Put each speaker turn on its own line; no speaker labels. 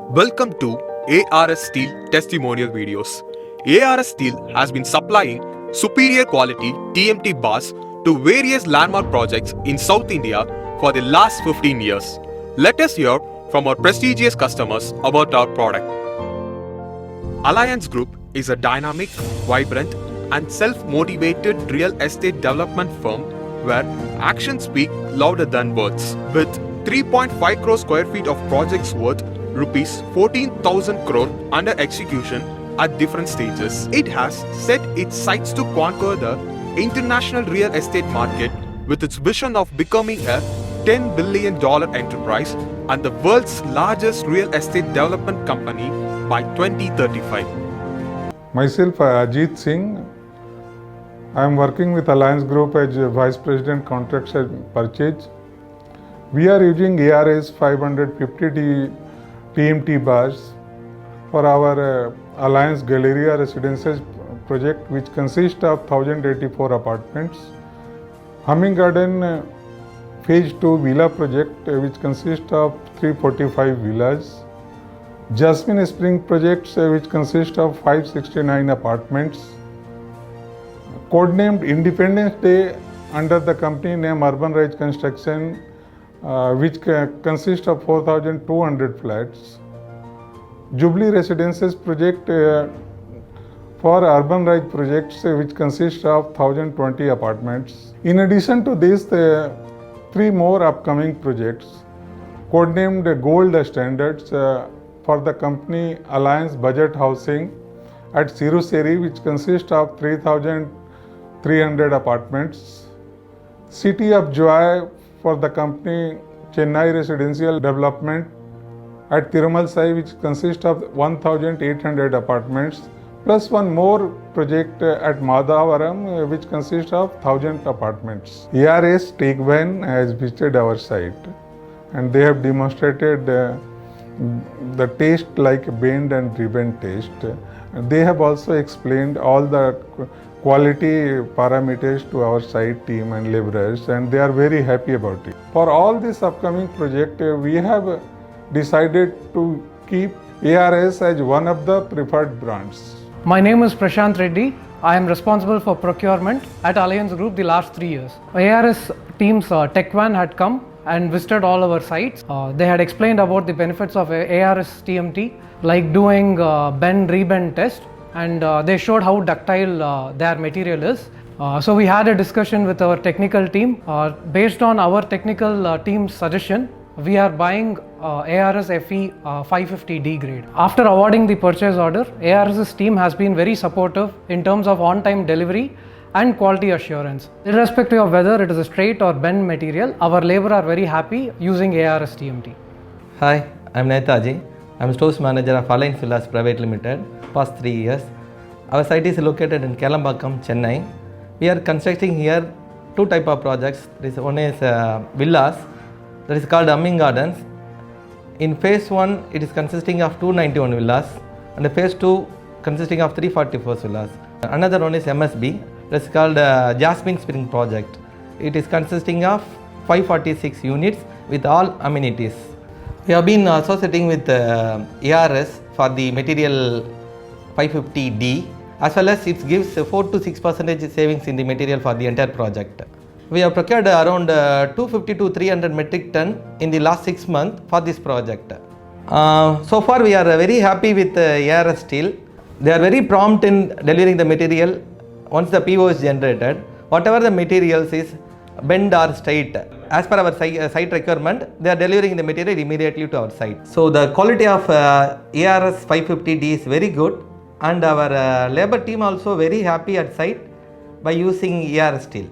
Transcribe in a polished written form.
Welcome to ARS Steel testimonial videos. ARS Steel has been supplying superior quality TMT bars to various landmark projects in South India for the last 15 years. Let us hear from our prestigious customers about our product. Alliance Group is a dynamic, vibrant, and self-motivated real estate development firm where actions speak louder than words. With 3.5 crore square feet of projects worth rupees 14,000 crore under execution at different stages, it has set its sights to conquer the international real estate market with its vision of becoming a $10 billion enterprise and the world's largest real estate development company by 2035.
Myself, Ajit Singh. I am working with Alliance Group as Vice President Contracts and Purchase. We are using ARS 550D TMT bars for our Alliance Galleria Residences project, which consists of 1084 apartments. Humming Garden Phase 2 Villa project, which consists of 345 villas. Jasmine Spring projects, which consist of 569 apartments. Codenamed Independence Day under the company name Urban Rise Construction, which consists of 4,200 flats. Jubilee Residences project for Urban Rise projects, which consists of 1,020 apartments. In addition to this, three more upcoming projects, codenamed Gold Standards, for the company Alliance Budget Housing at Siruseri, which consists of 3,300 apartments. City of Joy for the company Chennai Residential Development at Tirumalai, which consists of 1,800 apartments, plus one more project at Madhavaram, which consists of 1,000 apartments. ARS TechVan has visited our site and they have demonstrated the taste like bend and ribbon taste. They have also explained all the quality parameters to our site team and laborers, and they are very happy about it. For all this upcoming project, we have decided to keep ARS as one of the preferred brands.
My name is Prashant Reddy. I am responsible for procurement at Alliance Group the last 3 years. ARS team's TechVan had come and visited all our sites. They had explained about the benefits of ARS TMT, like doing bend rebend test, and they showed how ductile their material is. So we had a discussion with our technical team. Based on our technical team's suggestion, we are buying ARS FE 550D grade. After awarding the purchase order, ARS's team has been very supportive in terms of on-time delivery and quality assurance. Irrespective of whether it is a straight or bend material, our labor are very happy using ARS TMT.
Hi, I'm Netaji. I'm stores manager of Alliance Villas Private Limited past 3 years. Our site is located in Kelambakam, Chennai. We are constructing here two type of projects. One is villas, that is called Humming Gardens. In phase 1, it is consisting of 291 villas, and phase 2 consisting of 344 villas. Another one is MSB, that is called Jasmine Spring project. It is consisting of 546 units with all amenities. We have been associating with ARS for the material 550D, as well as it gives 4 to 6% savings in the material for the entire project. We have procured around 250 to 300 metric ton in the last 6 months for this project. So far we are very happy with ARS Steel. They are very prompt in delivering the material once the PO is generated. Whatever the materials is bend or straight, as per our site requirement, they are delivering the material immediately to our site. So the quality of ARS 550D is very good, and our labor team also very happy at site by using ARS Steel.